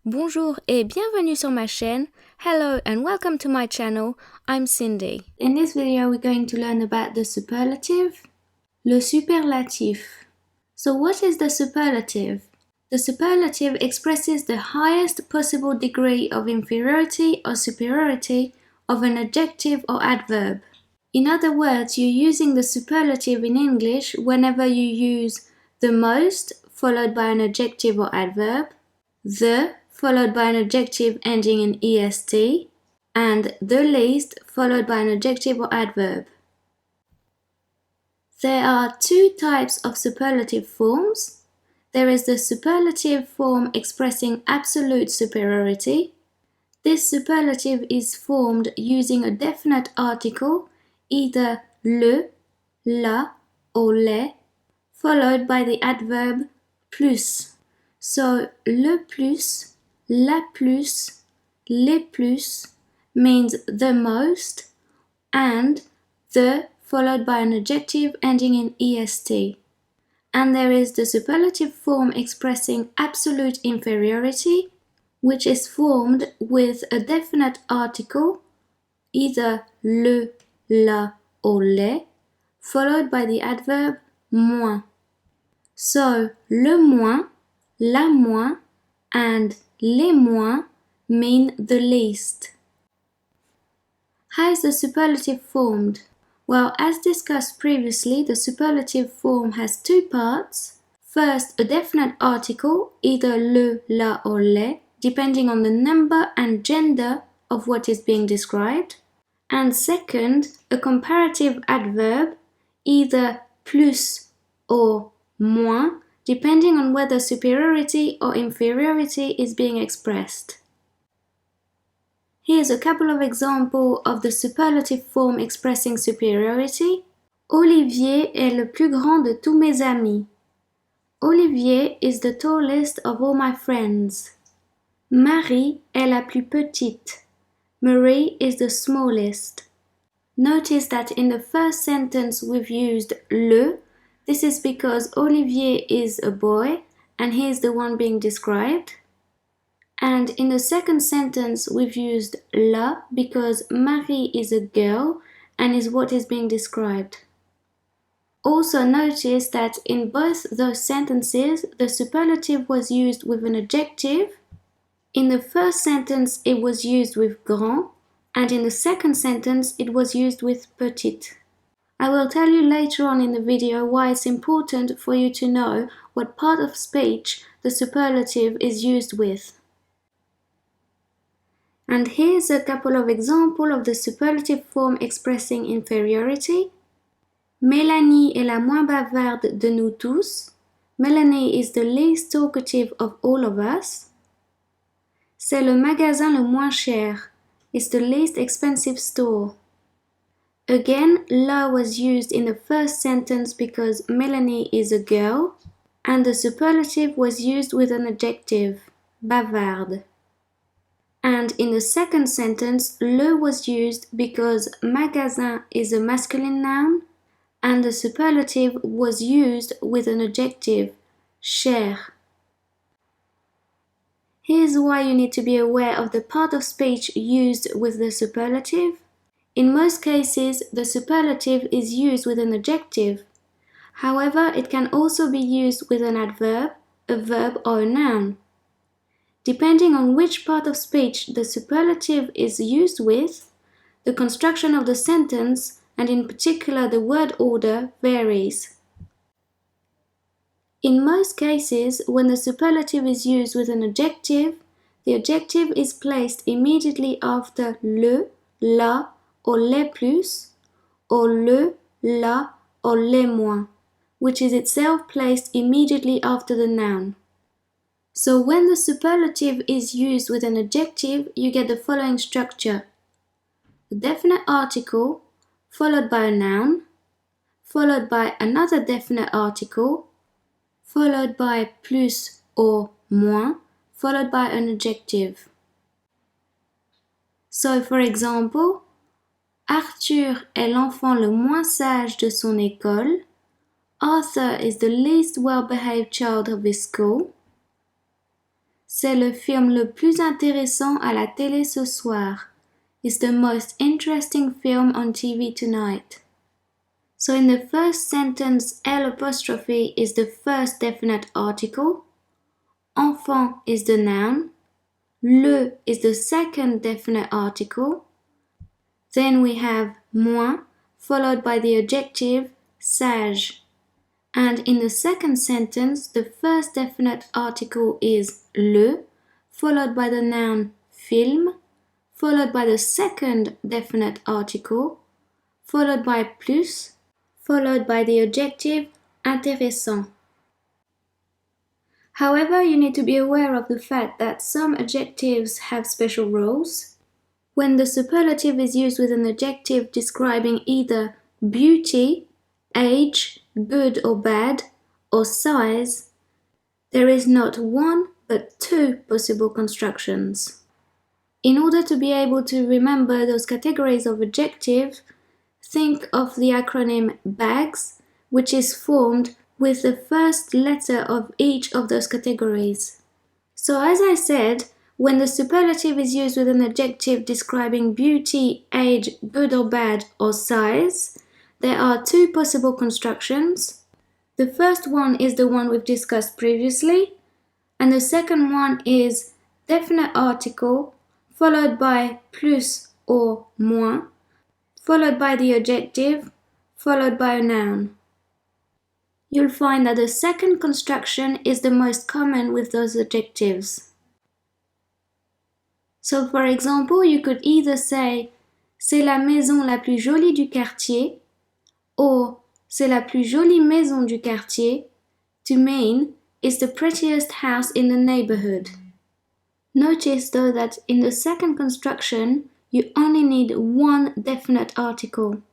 Bonjour et bienvenue sur ma chaîne. Hello and welcome to my channel. I'm Cindy. In this video we're going to learn about the superlative, le superlatif. So what is the superlative? The superlative expresses the highest possible degree of inferiority or superiority of an adjective or adverb. In other words, you're using the superlative in English whenever you use the most followed by an adjective or adverb, the followed by an adjective ending in est, and the least followed by an adjective or adverb. There are two types of superlative forms. There is the superlative form expressing absolute superiority. This superlative is formed using a definite article, either le, la, or les, followed by the adverb plus. So, le plus, la plus, les plus means the most, and the followed by an adjective ending in est. And there is the superlative form expressing absolute inferiority, which is formed with a definite article, either le, la, or les, followed by the adverb moins. So, le moins, la moins, and les moins mean the least. How is the superlative formed? Well, as discussed previously, the superlative form has two parts. First, a definite article, either le, la, or les, depending on the number and gender of what is being described. And second, a comparative adverb, either plus or moins, depending on whether superiority or inferiority is being expressed. Here's a couple of examples of the superlative form expressing superiority. Olivier est le plus grand de tous mes amis. Olivier is the tallest of all my friends. Marie est la plus petite. Marie is the smallest. Notice that in the first sentence we've used le. This is because Olivier is a boy and he is the one being described. And in the second sentence we've used la because Marie is a girl and is what is being described. Also notice that in both those sentences the superlative was used with an adjective. In the first sentence it was used with grand, and in the second sentence it was used with petite. I will tell you later on in the video why it's important for you to know what part of speech the superlative is used with. And here's a couple of examples of the superlative form expressing inferiority. Mélanie est la moins bavarde de nous tous. Melanie is the least talkative of all of us. C'est le magasin le moins cher. It's the least expensive store. Again, la was used in the first sentence because Melanie is a girl, and the superlative was used with an adjective, bavarde. And in the second sentence, le was used because magasin is a masculine noun, and the superlative was used with an adjective, cher. Here's why you need to be aware of the part of speech used with the superlative. In most cases, the superlative is used with an adjective. However, it can also be used with an adverb, a verb, or a noun. Depending on which part of speech the superlative is used with, the construction of the sentence, and in particular the word order, varies. In most cases, when the superlative is used with an adjective, the adjective is placed immediately after le, la, or les plus, or le, la, or les moins, which is itself placed immediately after the noun. So when the superlative is used with an adjective, you get the following structure. A definite article, followed by a noun, followed by another definite article, followed by plus or moins, followed by an adjective. So for example, Arthur est l'enfant le moins sage de son école. Arthur is the least well-behaved child of his school. C'est le film le plus intéressant à la télé ce soir. It's the most interesting film on TV tonight. So in the first sentence, L' is the first definite article. Enfant is the noun. Le is the second definite article. Then we have moi, followed by the adjective sage. And in the second sentence, the first definite article is le, followed by the noun film, followed by the second definite article, followed by plus, followed by the adjective intéressant. However, you need to be aware of the fact that some adjectives have special rules. When the superlative is used with an adjective describing either beauty, age, good or bad, or size, there is not one but two possible constructions. In order to be able to remember those categories of adjectives, think of the acronym BAGS, which is formed with the first letter of each of those categories. So as I said, when the superlative is used with an adjective describing beauty, age, good or bad, or size, there are two possible constructions. The first one is the one we've discussed previously, and the second one is definite article followed by plus or moins, followed by the adjective, followed by a noun. You'll find that the second construction is the most common with those adjectives. So for example, you could either say c'est la maison la plus jolie du quartier or c'est la plus jolie maison du quartier to mean it's the prettiest house in the neighborhood. Notice though that in the second construction, you only need one definite article.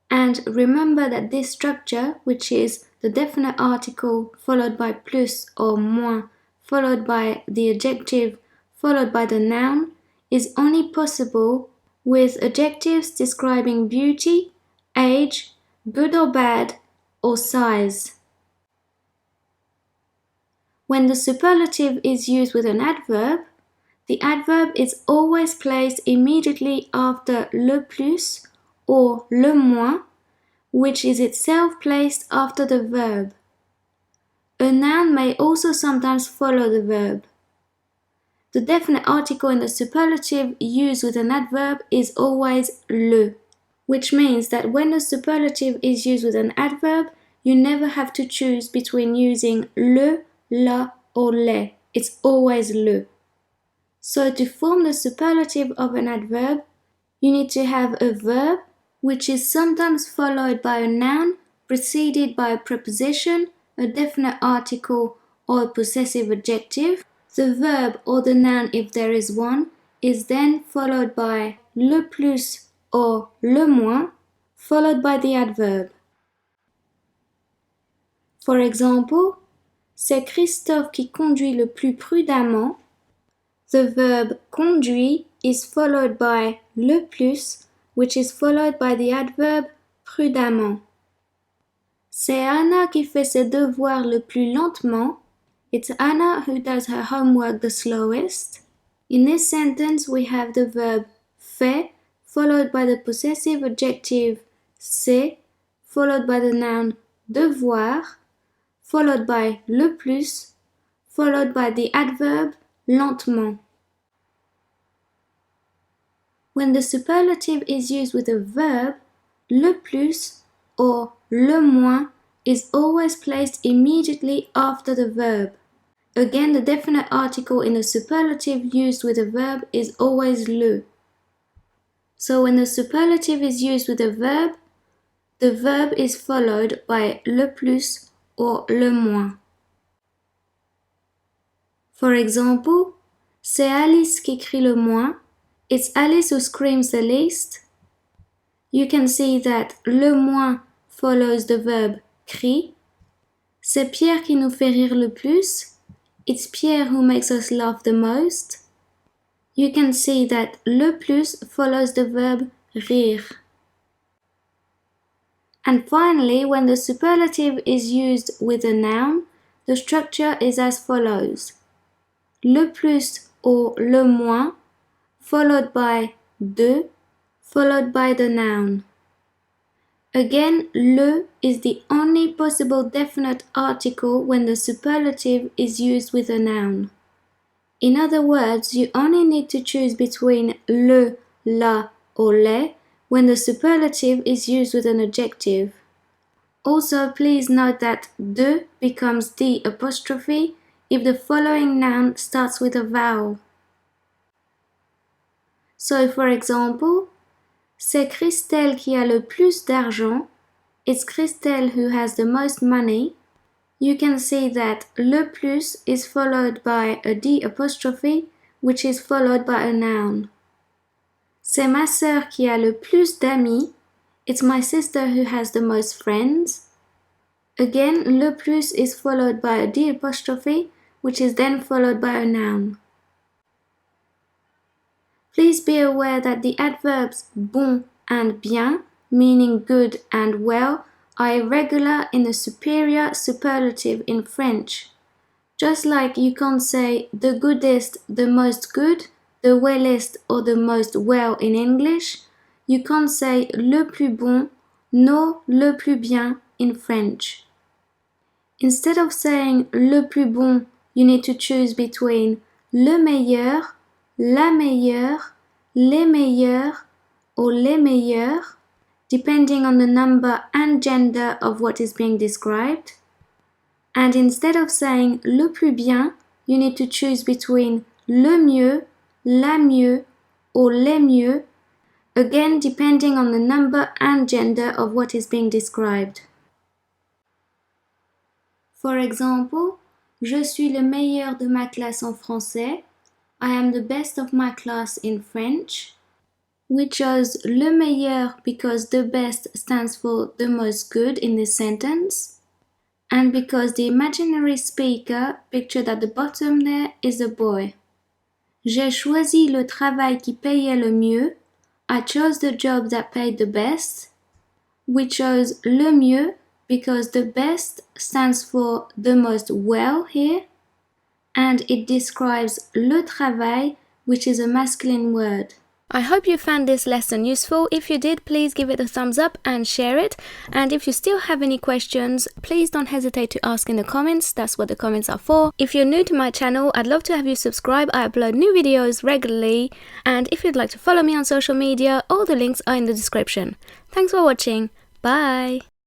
And remember that this structure, which is the definite article followed by plus or moins, followed by the adjective, followed by the noun, is only possible with adjectives describing beauty, age, good or bad, or size. When the superlative is used with an adverb, the adverb is always placed immediately after le plus or le moins, which is itself placed after the verb. A noun may also sometimes follow the verb. The definite article in the superlative used with an adverb is always le, which means that when a superlative is used with an adverb, you never have to choose between using le, la, or les. It's always le. So to form the superlative of an adverb, you need to have a verb, which is sometimes followed by a noun, preceded by a preposition, a definite article, or a possessive adjective. The verb or the noun, if there is one, is then followed by le plus or le moins, followed by the adverb. For example, c'est Christophe qui conduit le plus prudemment. The verb conduit is followed by le plus, which is followed by the adverb prudemment. C'est Anna qui fait ses devoirs le plus lentement. It's Anna who does her homework the slowest. In this sentence, we have the verb fait, followed by the possessive adjective c'est, followed by the noun devoir, followed by le plus, followed by the adverb lentement. When the superlative is used with a verb, le plus or le moins is always placed immediately after the verb. Again, the definite article in a superlative used with a verb is always le. So when the superlative is used with a verb, the verb is followed by le plus or le moins. For example, c'est Alice qui crie le moins. It's Alice who screams the least. You can see that le moins follows the verb crie. C'est Pierre qui nous fait rire le plus. It's Pierre who makes us laugh the most. You can see that le plus follows the verb rire. And finally, when the superlative is used with a noun, the structure is as follows. le plus or le moins, followed by de, followed by the noun. Again, le is the only possible definite article when the superlative is used with a noun. In other words, you only need to choose between le, la, or les when the superlative is used with an adjective. Also, please note that de becomes the apostrophe if the following noun starts with a vowel. So, for example, c'est Christelle qui a le plus d'argent. It's Christelle who has the most money. You can see that le plus is followed by a D apostrophe, which is followed by a noun. C'est ma sœur qui a le plus d'amis. It's my sister who has the most friends. Again, le plus is followed by a D apostrophe, which is then followed by a noun. Please be aware that the adverbs bon and bien, meaning good and well, are irregular in the superior superlative in French. Just like you can't say the goodest, the most good, the wellest or the most well in English, you can't say le plus bon nor le plus bien in French. Instead of saying le plus bon, you need to choose between le meilleur, la meilleure, les meilleurs, or les meilleurs, depending on the number and gender of what is being described. And instead of saying le plus bien, you need to choose between le mieux, la mieux, or les mieux, again depending on the number and gender of what is being described. For example, je suis le meilleur de ma classe en français. I am the best of my class in French. We chose le meilleur because the best stands for the most good in this sentence, and because the imaginary speaker pictured at the bottom there is a boy. J'ai choisi le travail qui payait le mieux. I chose the job that paid the best. We chose le mieux because the best stands for the most well here, and it describes le travail, which is a masculine word. I hope you found this lesson useful. If you did, please give it a thumbs up and share it. And if you still have any questions, please don't hesitate to ask in the comments. That's what the comments are for. If you're new to my channel, I'd love to have you subscribe. I upload new videos regularly. And if you'd like to follow me on social media, all the links are in the description. Thanks for watching. Bye!